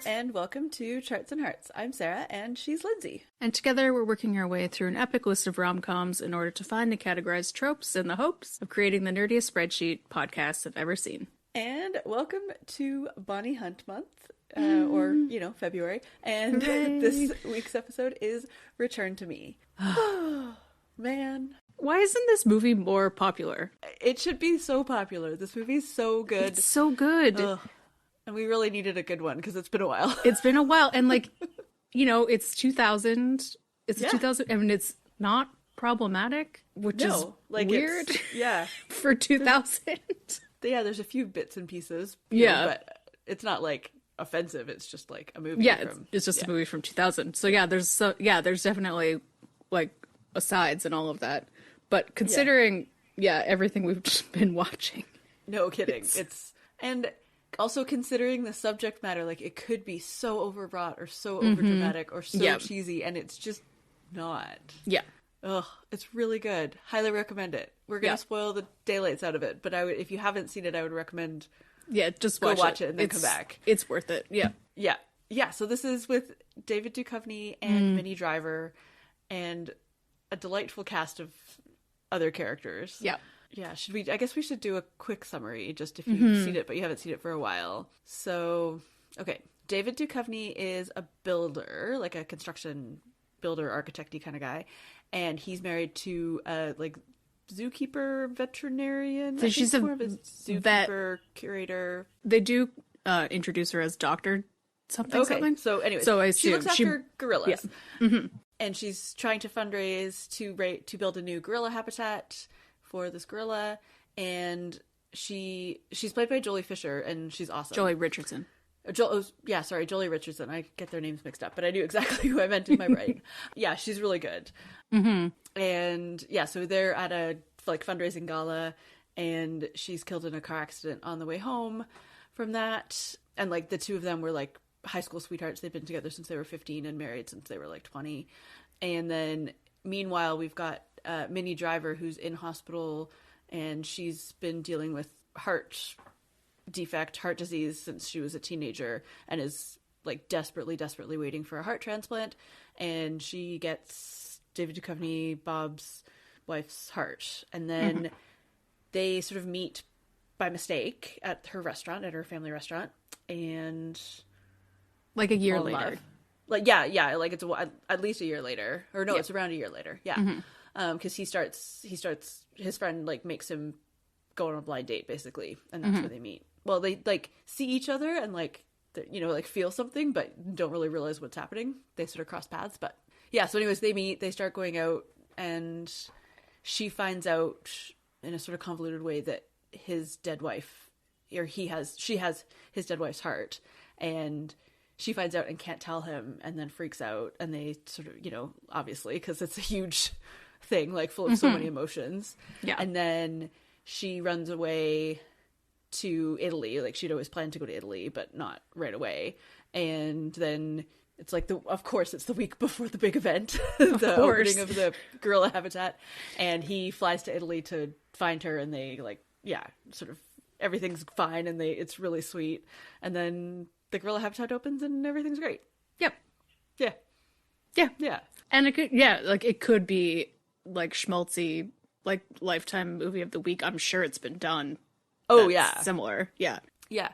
and welcome to Charts and Hearts. I'm Sarah, and she's Lindsay. And together we're working our way through an epic list of rom-coms in order to find and categorize tropes in the hopes of creating the nerdiest spreadsheet podcasts have ever seen. And welcome to Bonnie Hunt Month, or, February. And Hooray. This week's episode is Return to Me. Man. Why isn't this movie more popular? It should be so popular. This movie's so good. It's so good. Ugh. And we really needed a good one because it's been a while. It's been a while. And it's 2000. It's 2000. I mean, it's not problematic, which is weird. Yeah. For 2000. Yeah, there's a few bits and pieces. But it's not offensive. It's just a movie. Yeah, it's just a movie from 2000. So there's definitely asides and all of that. But considering everything we've just been watching. No kidding. And also considering the subject matter, it could be so overwrought or so overdramatic or so cheesy, and it's just not. Yeah. Ugh, it's really good. Highly recommend it. We're gonna spoil the daylights out of it, but if you haven't seen it, I would recommend just go watch it and then come back. It's worth it. Yeah. So this is with David Duchovny and Minnie Driver, and a delightful cast of other characters. Yeah. Yeah, I guess we should do a quick summary, just if you've seen it, but you haven't seen it for a while. So, okay. David Duchovny is a builder, a construction builder, architect-y kind of guy. And he's married to a, zookeeper veterinarian. So she's more of a zookeeper curator. They do introduce her as Dr. something. So anyway, I she looks after gorillas. Yeah. Mm-hmm. And she's trying to fundraise to build a new gorilla habitat for this gorilla, and she's played by Joely Fisher, and she's awesome. Joely Richardson. Joely Richardson. I get their names mixed up, but I knew exactly who I meant in my brain. Yeah, she's really good. Mm-hmm. And so they're at a fundraising gala, and she's killed in a car accident on the way home from that. And the two of them were high school sweethearts. They've been together since they were 15 and married since they were 20. And then meanwhile, we've got Minnie Driver, who's in hospital, and she's been dealing with heart disease since she was a teenager, and is desperately waiting for a heart transplant. And she gets David Duchovny, Bob's wife's heart, and then they sort of meet by mistake at her family restaurant, and a year later. It's at least a year later, or no, it's around a year later. Yeah. Because he starts his friend makes him go on a blind date basically, and that's where they meet. Well, they see each other and feel something, but don't really realize what's happening. They sort of cross paths, but yeah. So anyways, they meet, they start going out, and she finds out in a sort of convoluted way that his dead wife, or she has his dead wife's heart, and she finds out and can't tell him, and then freaks out, and they sort of, obviously, because it's a huge thing, full of so many emotions. Yeah. And then she runs away to Italy. She'd always planned to go to Italy, but not right away. And then it's of course, it's the week before the big event, the opening of the gorilla habitat. And he flies to Italy to find her, and they sort of everything's fine, and it's really sweet. And then the gorilla habitat opens and everything's great. Yep. Yeah. Yeah. Yeah. And it could, it could be schmaltzy, Lifetime movie of the week. I'm sure it's been done. Oh, yeah. Similar. Yeah. Yeah.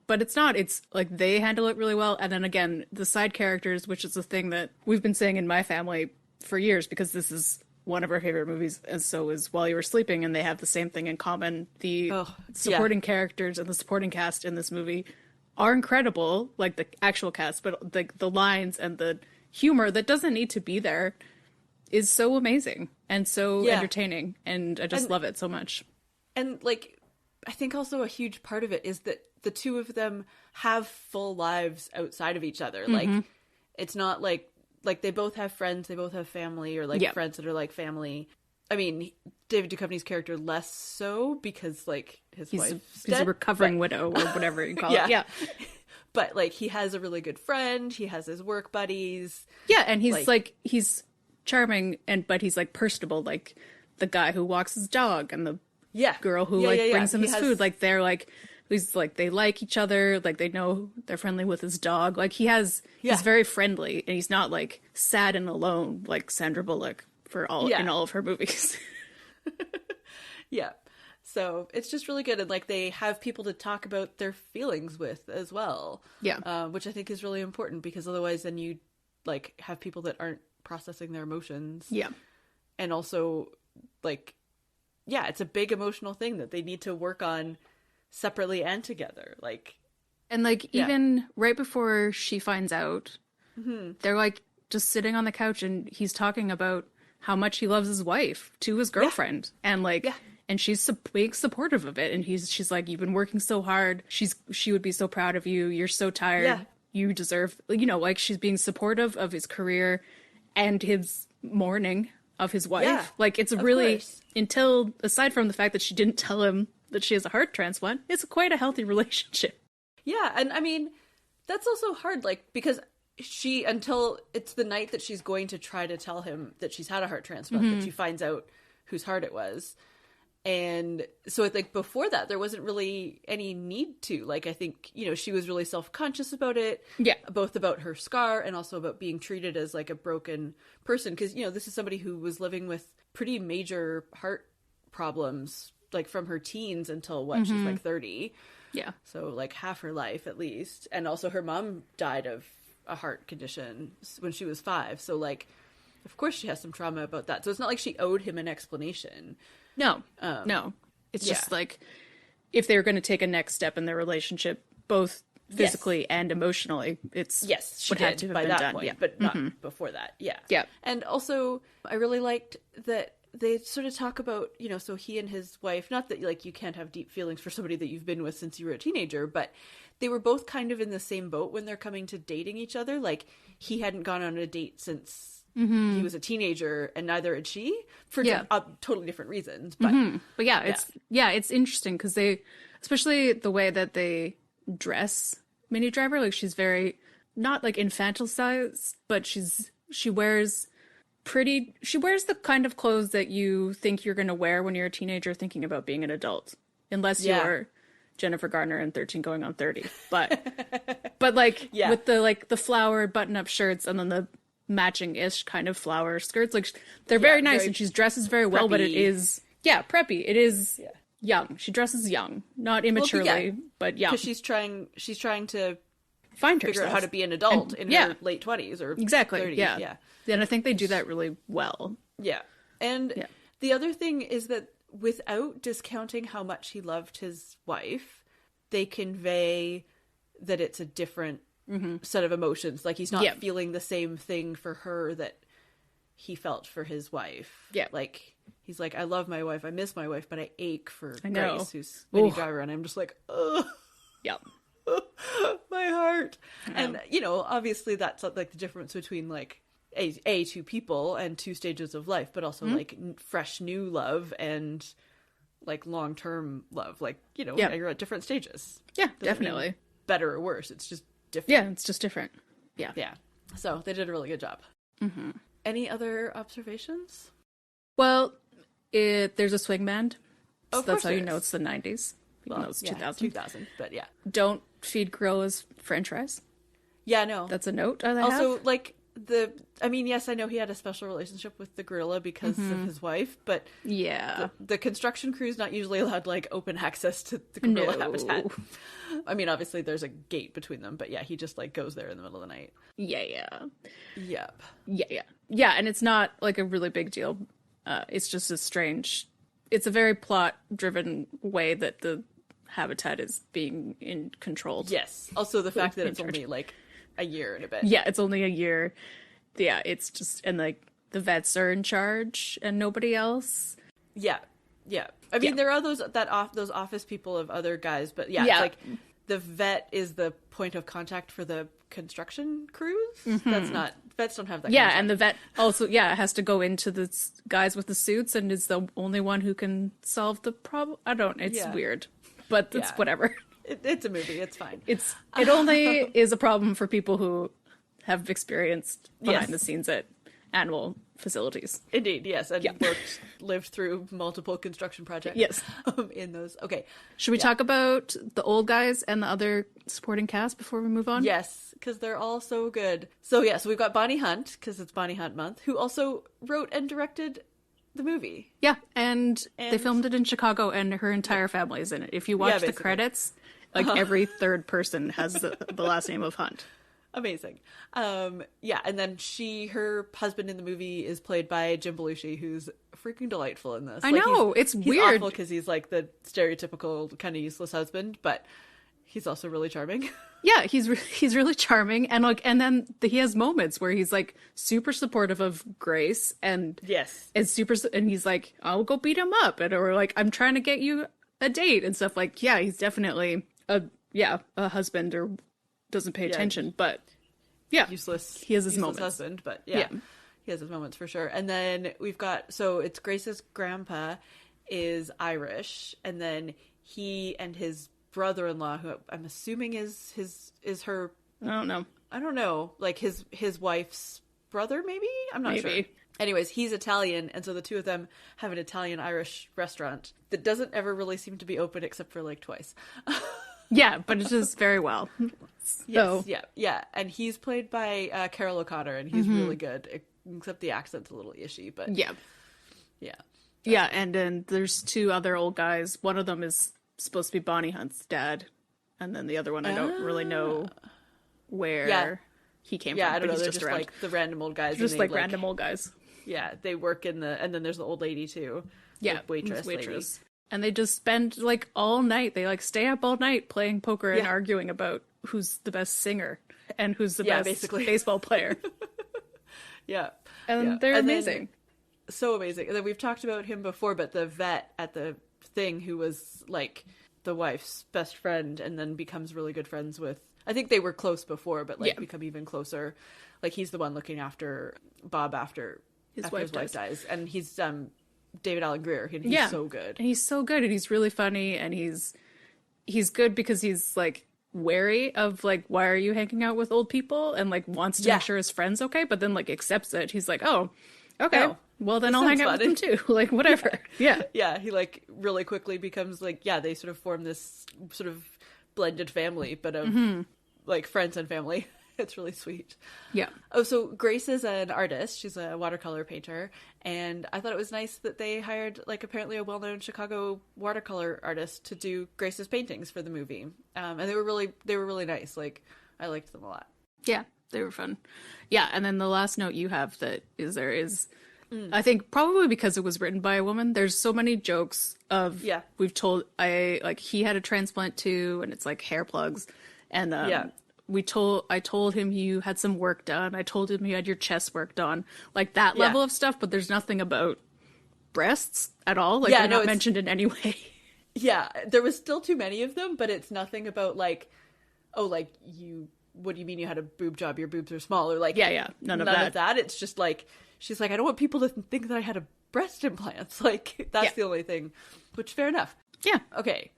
But it's not. It's they handle it really well. And then again, the side characters, which is a thing that we've been saying in my family for years, because this is one of our favorite movies, and so is While You Were Sleeping, and they have the same thing in common. The supporting characters and the supporting cast in this movie are incredible, the actual cast, but the lines and the humor that doesn't need to be there is so amazing and so entertaining, and I just love it so much. And I think also a huge part of it is that the two of them have full lives outside of each other. It's not they both have friends, they both have family, or friends that are family. I mean, David Duchovny's character less so, because his wife's dead, a recovering widow, or whatever you call it. Yeah. But he has a really good friend, he has his work buddies. Yeah, and he's he's charming, but he's personable, the guy who walks his dog and the girl who brings him his food. They're He's like, they like each other, like they know they're friendly with his dog. Like he's Yeah. very friendly, and he's not like sad and alone like Sandra Bullock in all of her movies. Yeah. So it's just really good. And like they have people to talk about their feelings with as well. Yeah. Which I think is really important, because otherwise then you like have people that aren't processing their emotions. Yeah. And also like, yeah, it's a big emotional thing that they need to work on separately and together. Like, And like even right before she finds out, they're like just sitting on the couch and he's talking about how much he loves his wife to his girlfriend. And like, and she's being supportive of it. And she's like, you've been working so hard. She would be so proud of you. You're so tired. Yeah. You deserve, like she's being supportive of his career and his mourning of his wife. Yeah, like it's really, until, aside from the fact that she didn't tell him that she has a heart transplant, it's quite a healthy relationship. Yeah, and I mean, that's also hard, like, because until it's the night that she's going to try to tell him that she's had a heart transplant, that she finds out whose heart it was. And so, like, before that, there wasn't really any need to. Like, I think, she was really self-conscious about it. Yeah. Both about her scar and also about being treated as, like, a broken person. Because, this is somebody who was living with pretty major heart problems, like, from her teens until, she's, like, 30. Yeah. So, like, half her life, at least. And also her mom died of a heart condition when she was 5. So, like, of course she has some trauma about that. So it's not like she owed him an explanation. No, no. It's just like, if they were going to take a next step in their relationship, both physically and emotionally, it's she what had to have by been that done. point, Yeah. but not before that. Yeah. Yeah. And also, I really liked that they sort of talk about, so he and his wife, not that, like, you can't have deep feelings for somebody that you've been with since you were a teenager, but they were both kind of in the same boat when they're coming to dating each other. Like, he hadn't gone on a date since he was a teenager, and neither had she, for totally different reasons. But but it's interesting because they, especially the way that they dress Minnie Driver, like she's very not like infantilized, but she wears the kind of clothes that you think you're going to wear when you're a teenager thinking about being an adult, unless you're Jennifer Garner in 13 going on 30. But like with the flowered button-up shirts and then the matching-ish kind of flower skirts, like they're very nice, and she dresses very well, but it is preppy. It is young. She dresses young, not immaturely, but young. Because she's trying to find figure herself. out how to be an adult in her late 20s or exactly 30s. Yeah. And I think they do that really well. Yeah. And the other thing is that without discounting how much he loved his wife, they convey that it's a different set of emotions. Like, he's not feeling the same thing for her that he felt for his wife. Yeah. Like, he's like, I love my wife, I miss my wife, but I ache for know. Grace, who's Minnie Driver, and I'm just like, ugh. Yep. My heart. And, obviously that's like the difference between, like, two people and two stages of life, but also like fresh new love and like long-term love. Like, you're at different stages. Yeah, Doesn't definitely. mean better or worse. It's just different. Yeah, it's just different. Yeah. Yeah. So they did a really good job. Any other observations? Well, there's a swing band. So Of that's course how you there know is. it's the 90s. Even though it's 2000. 2000, but yeah. Don't feed gorillas french fries. Yeah, no. That's a note I also, have. like, yes, I know he had a special relationship with the gorilla because of his wife, but Yeah. the construction crew's not usually allowed, like, open access to the gorilla habitat. I mean, obviously there's a gate between them, but yeah, he just, like, goes there in the middle of the night. Yeah. Yep. Yeah, and it's not like a really big deal. It's just it's a very plot-driven way that the habitat is being controlled. Yes. Also the fact that it's only, like, a year and a bit. Yeah, it's only a year. Yeah, it's just, and like the vets are in charge and nobody else. Yeah. I mean, there are those office people of other guys, but it's like the vet is the point of contact for the construction crews. That's not, vets don't have that. Yeah, and the vet also has to go into the guys with the suits and is the only one who can solve the problem. It's weird, but it's whatever. It's a movie. It's fine. It only is a problem for people who have experienced behind the scenes it animal facilities. Indeed, yes, and lived through multiple construction projects. Yes. In those. Okay. Should we talk about the old guys and the other supporting cast before we move on? Yes, because they're all so good. So we've got Bonnie Hunt, because it's Bonnie Hunt month, who also wrote and directed the movie. Yeah, and they filmed it in Chicago, and her entire family is in it. If you watch the credits, like every third person has the last name of Hunt. Amazing. And then her husband in the movie is played by Jim Belushi, who's freaking delightful in this. I know, it's weird. Awful because he's like the stereotypical kind of useless husband, but he's also really charming. Yeah, he's really charming, and then he has moments where he's like super supportive of Grace, and and he's like, I'll go beat him up, or like, I'm trying to get you a date and stuff. Like, yeah, he's definitely a husband, or doesn't pay attention, but useless. He has his moments. Husband, but he has his moments for sure. And then we've got, so it's Grace's grandpa is Irish, and then he and his brother-in-law, who I'm assuming is her. I don't know. Like his wife's brother, maybe. I'm not sure. Anyways, he's Italian, and so the two of them have an Italian-Irish restaurant that doesn't ever really seem to be open except for like twice. Yeah, but it does very well. Yes, yeah. And he's played by Carol O'Connor, and he's really good, except the accent's a little ishy, but... Yeah. And then there's two other old guys. One of them is supposed to be Bonnie Hunt's dad, and then the other one I don't really know where he came from. Yeah, I don't know, he's they're just around. Like the random old guys. Just like random old guys. Yeah, they work in and then there's the old lady too. Yeah, waitress. Lady. And they just spend like all night. They like stay up all night playing poker and arguing about who's the best singer and who's the best baseball player. And they're amazing. So amazing. And then we've talked about him before, but the vet at the thing who was like the wife's best friend and then becomes really good friends with, I think they were close before, but like become even closer. Like he's the one looking after Bob after his wife dies. And he's David Alan Grier, and he's so good. And he's so good, and he's really funny, and he's good because he's like wary of like, why are you hanging out with old people, and like wants to make sure his friend's okay, but then like accepts it. He's like, oh, okay, well then I'll hang out with them too. Like whatever. Yeah, he like really quickly becomes like, they sort of form this sort of blended family, but of like friends and family. It's really sweet. Yeah. Oh, so Grace is an artist. She's a watercolor painter. And I thought it was nice that they hired, like, apparently a well-known Chicago watercolor artist to do Grace's paintings for the movie. And they were really nice. Like, I liked them a lot. Yeah, they were fun. Yeah, and then the last note you have that is there is, I think probably because it was written by a woman, there's so many jokes of, we've told, he had a transplant too, and it's like hair plugs. And, I told him you had some work done. I told him you had your chest work done. Like that level of stuff, but there's nothing about breasts at all. Like they're not mentioned in any way. Yeah, there was still too many of them, but it's nothing about like, oh, like what do you mean you had a boob job? Your boobs are small, or like none of that. It's just like she's like, I don't want people to think that I had a breast implants. Like that's the only thing. Which fair enough. Yeah. Okay.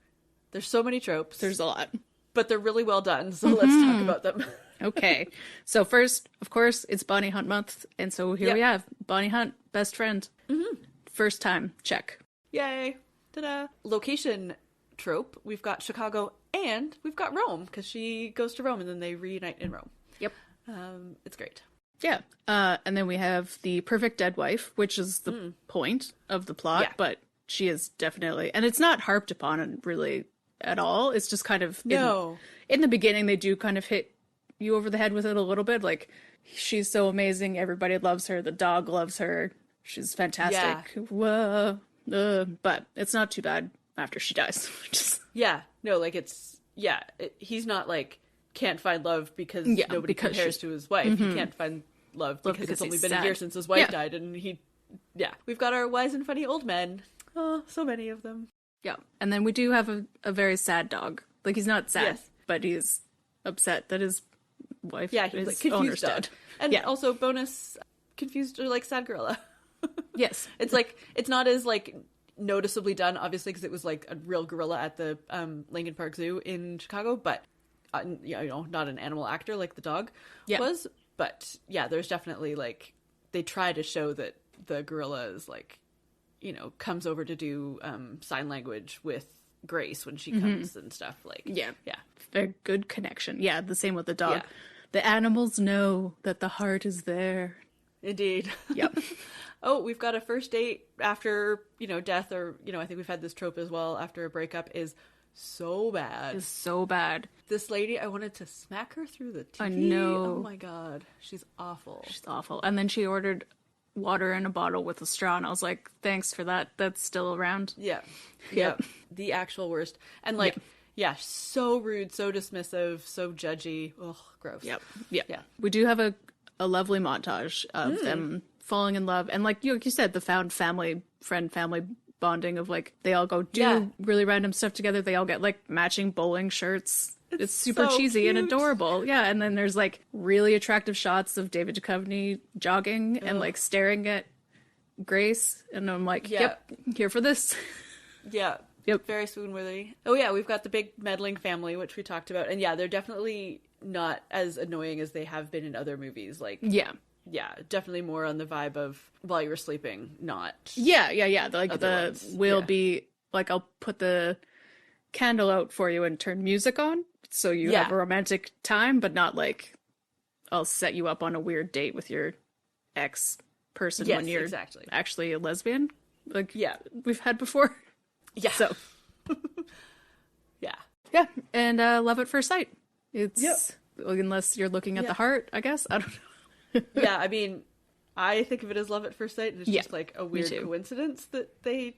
There's so many tropes. There's a lot. But they're really well done, so let's talk about them. Okay. So first, of course, it's Bonnie Hunt month, and so here we have Bonnie Hunt, best friend. First time, check. Yay. Ta-da. Location trope, we've got Chicago and we've got Rome, because she goes to Rome and then they reunite in Rome. Yep. It's great. Yeah. And then we have the perfect dead wife, which is the point of the plot, but she is definitely, and it's not harped upon really at all. It's just kind of in the beginning they do kind of hit you over the head with it a little bit, like she's so amazing, everybody loves her, the dog loves her, she's fantastic. Whoa. But it's not too bad after she dies. He's not like can't find love because nobody compares to his wife. He can't find love because it's only been a year since his wife died, and we've got our wise and funny old men. Oh, so many of them. Yeah, and then we do have a very sad dog. Like, he's not sad, but he's upset that his wife, his like, owner's dead. And also, bonus, confused or, like, sad gorilla. Yes. It's, like, it's not as, like, noticeably done, obviously, because it was, like, a real gorilla at the Lincoln Park Zoo in Chicago, but, not an animal actor like the dog was. But, there's definitely, like, they try to show that the gorilla is like, you know, comes over to do sign language with Grace when she comes and stuff. Like, Yeah. yeah, Very good connection. Yeah, the same with the dog. Yeah. The animals know that the heart is there. indeed. Yep. Oh, we've got a first date after, you know, death, or, you know, I think we've had this trope as well after a breakup is so bad. It's so bad. This lady, I wanted to smack her through the TV. I know. Oh my god, she's awful. It's awful. And then she ordered water in a bottle with a straw, and I was like, thanks for that. That's still around. Yeah. Yep. Yeah. The actual worst. And like, yeah, so rude, so dismissive, so judgy. Ugh, gross. Yep. Yep. Yeah. We do have a lovely montage of them falling in love. And like you said, the found family bonding of like, they all go do really random stuff together. They all get like matching bowling shirts. It's super so cheesy and cute. adorable. Yeah. And then there's like really attractive shots of David Duchovny jogging and like staring at Grace. And I'm like, yep, here for this. Yeah. Yep. Very swoon-worthy. Oh yeah, we've got the big meddling family, which we talked about. And yeah, they're definitely not as annoying as they have been in other movies. Like, Yeah. yeah, definitely more on the vibe of While You Were Sleeping, not... Yeah. Like Other the ones, will yeah. be like, I'll put the candle out for you and turn music on so you Yeah. have a romantic time, but not like I'll set you up on a weird date with your ex person Yes, when you're exactly. actually a lesbian. Like Yeah. we've had before. Yeah. So Yeah. yeah, and love at first sight. It's Yep. unless you're looking at the heart, I guess. I don't know. Yeah, I mean, I think of it as love at first sight. It's Yeah, just like a weird too. coincidence that they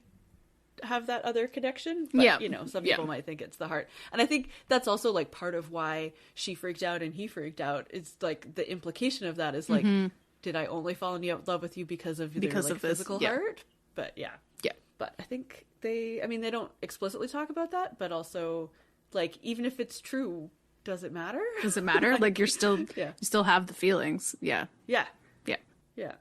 have that other connection. But, Yeah. you know, some Yeah. people might think it's the heart. And I think that's also like part of why she freaked out and he freaked out. It's like the implication of that is like, did I only fall in love with you because of their like, of this, physical yeah. heart? But yeah. Yeah. But I think they don't explicitly talk about that, but also like, even if it's true, does it matter? Does it matter? Like you're still Yeah. you still have the feelings. Yeah. Yeah. Yeah. Yeah.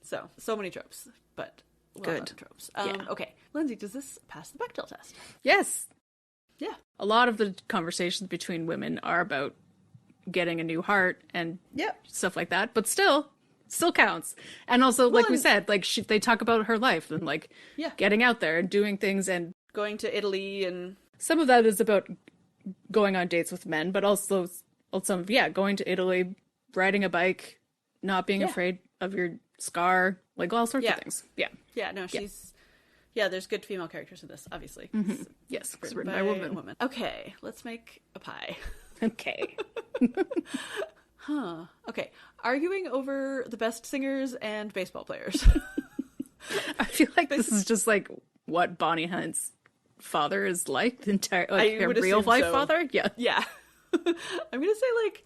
So many tropes, but well Good. done tropes. Yeah. Okay, Lindsay, does this pass the Bechdel test? Yes. Yeah. A lot of the conversations between women are about getting a new heart and Yep. stuff like that, but still counts. And also, like we and- said, like they talk about her life and like Yeah. getting out there and doing things, and Going to Italy and some of that is about going on dates with men, but also some going to Italy, riding a bike, not being Yeah. afraid of your scar, like all sorts Yeah. of things. Yeah. she's there's good female characters in this, obviously. It's Yes, it's written by a woman. Okay, let's make a pie. Okay. Okay, arguing over the best singers and baseball players. I feel like this is just like what Bonnie Hunt's father is like, the entire like I her would real assume life so. father. Yeah. Yeah. I'm gonna say like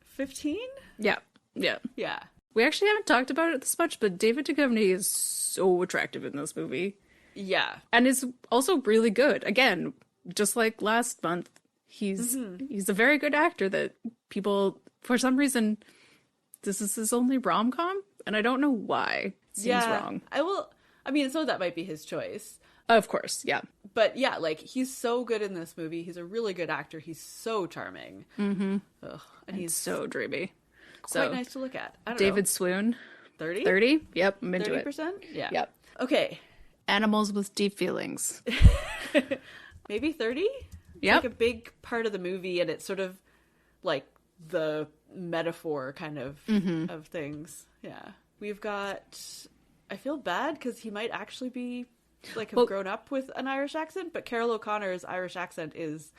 15? Yeah. Yeah. Yeah. We actually haven't talked about it this much, but David Duchovny is so attractive in this movie. Yeah. And is also really good. Again, just like last month, he's a very good actor that people, for some reason, this is his only rom-com, and I don't know why. It seems wrong. I mean, so that might be his choice. Of course, yeah. But yeah, like, he's so good in this movie. He's a really good actor. He's so charming. Mm-hmm. And he's So dreamy. quite So, nice to look at. I don't David know. Swoon, 30? 30? Yep, I'm into it. 30%? Yeah. Yep. Okay. Animals with deep feelings. Maybe 30? Yep. Like a big part of the movie, and it's sort of like the metaphor kind of of things. Yeah. We've got... I feel bad because he might actually be like have grown up with an Irish accent, but Carol O'Connor's Irish accent is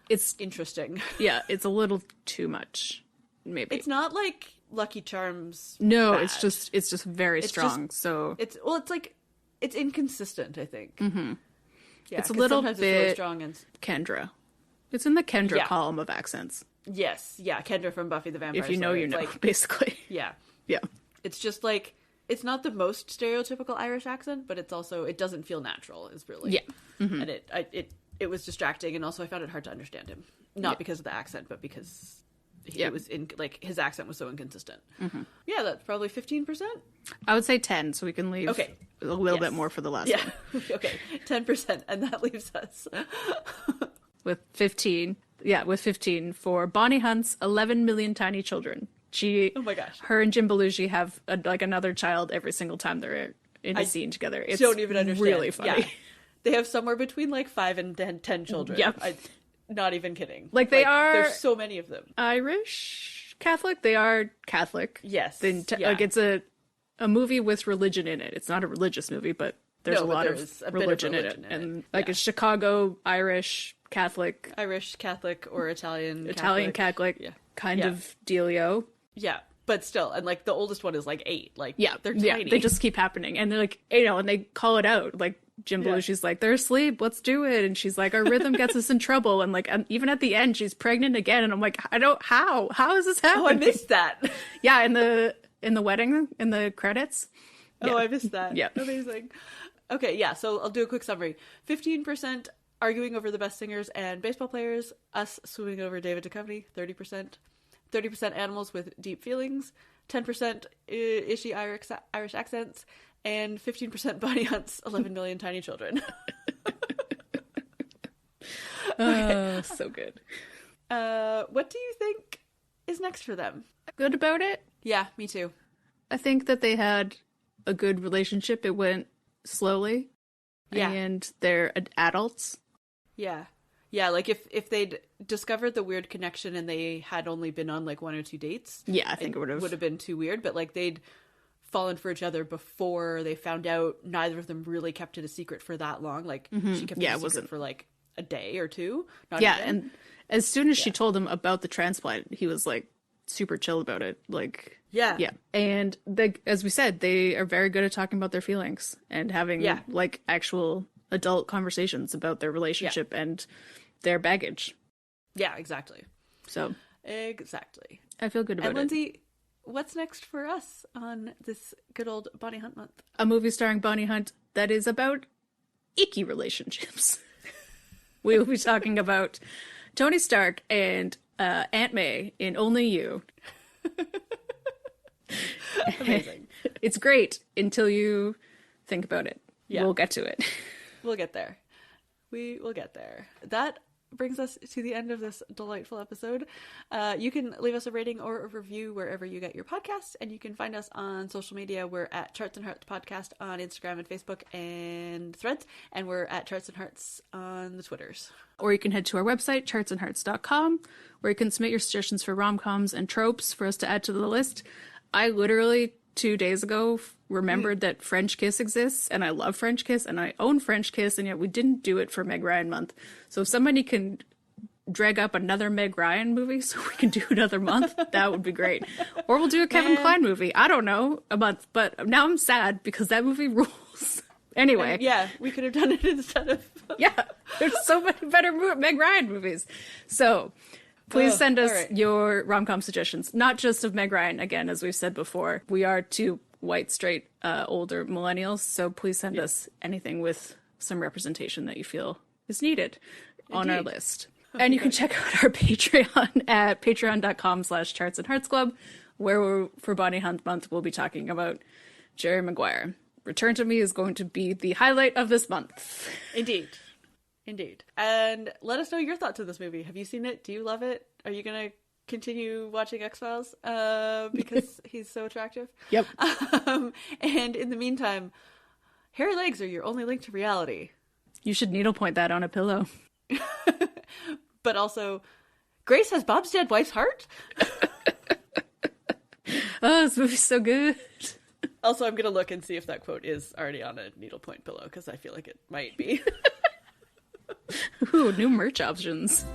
It's interesting. yeah, it's a little too much, maybe. It's not like Lucky Charms. No, bad. it's just very strong. So It's like it's inconsistent, I think. Mm-hmm. Yeah, It's a 'cause little sometimes it's really bit- strong and Kendra. It's in the Kendra Yeah. column of accents. yes, yeah, Kendra from Buffy the Vampire If you know, Slayer. you It's know, like, basically. yeah, Yeah. it's just like it's not the most stereotypical Irish accent, but it's also it doesn't feel natural. Is really Yeah. Mm-hmm. and it was distracting, and also I found it hard to understand him, not because of the accent, but because Yeah. it was in like his accent was so inconsistent. Yeah, that's probably 15%. I would say 10, so we can leave Okay. a little Yes. bit more for the last Yeah, one. okay, 10%, and that leaves us. With 15 for Bonnie Hunt's 11 million tiny children. Oh my gosh. Her and Jim Belushi have like another child every single time they're in a scene together. It's don't even understand. Really funny. Yeah. They have somewhere between like 5 and 10 children. Yep. Not even kidding. Like they are. There's so many of them. Irish Catholic. They are Catholic. Yes. Like it's a movie with religion in it. It's not a religious movie, but there's a lot of religion in it. And like it's Chicago Irish Catholic. Irish Catholic or Italian Catholic kind of dealio. Yeah. But still, and like the oldest one is like 8. Like, they're tiny. Yeah, they just keep happening. And they're like, and they call it out. Like, Jim Belushi's like, they're asleep, let's do it. And she's like, our rhythm gets us in trouble. And like, even at the end, she's pregnant again. And I'm like, how is this happening? Oh, I missed that. Yeah, in the wedding, in the credits. Oh, I missed that. Yeah. Amazing. Okay, yeah, so I'll do a quick summary. 15% arguing over the best singers and baseball players, us swooning over David Duchovny, 30%. 30% animals with deep feelings, 10% ishy Irish accents, and 15% body hunts 11 million tiny children. Oh, so good. What do you think is next for them? Good about it? Yeah, me too. I think that they had a good relationship. It went slowly. Yeah. And they're adults. Yeah. Yeah, like if they'd discovered the weird connection and they had only been on like 1 or 2 dates. Yeah, I think it would have been too weird, but like they'd fallen for each other before they found out. Neither of them really kept it a secret for that long. Like she kept it a secret for like a day or two. Not even. And as soon as she told him about the transplant, he was like super chill about it. Like yeah. And as we said, they are very good at talking about their feelings and having like actual adult conversations about their relationship and their baggage. Yeah, exactly. So exactly. I feel good about and Lindsay, what's next for us on this good old Bonnie Hunt month? A movie starring Bonnie Hunt that is about icky relationships. We will be talking about Tony Stark and Aunt May in Only You. Amazing. It's great until you think about it. Yeah. We'll get to it. We'll get there. We will get there. That brings us to the end of this delightful episode. You can leave us a rating or a review wherever you get your podcasts, and you can find us on social media. We're at Charts and Hearts Podcast on Instagram and Facebook and Threads, and we're at Charts and Hearts on the Twitters. Or you can head to our website, chartsandhearts.com, where you can submit your suggestions for rom-coms and tropes for us to add to the list. I literally 2 days ago remembered that French Kiss exists, and I love French Kiss, and I own French Kiss, and yet we didn't do it for Meg Ryan month. So if somebody can drag up another Meg Ryan movie so we can do another month, that would be great. Or we'll do a Kevin Kline movie. I don't know, a month, but now I'm sad because that movie rules. Anyway. And yeah, we could have done it instead of... Yeah, there's so many better Meg Ryan movies. So please send us your rom-com suggestions, not just of Meg Ryan. Again, as we've said before, we are two white, straight, older millennials, so please send us anything with some representation that you feel is needed on our list. And you can check out our Patreon at patreon.com/chartsandheartsclub, where for Bonnie Hunt Month, we'll be talking about Jerry Maguire. Return to Me is going to be the highlight of this month. Indeed. And let us know your thoughts of this movie. Have you seen it? Do you love it? Are you going to continue watching X-Files because he's so attractive? Yep. And in the meantime, hairy legs are your only link to reality. You should needlepoint that on a pillow. But also, Grace has Bob's dead wife's heart? Oh, this movie's so good. Also, I'm going to look and see if that quote is already on a needlepoint pillow, because I feel like it might be. Ooh, new merch options.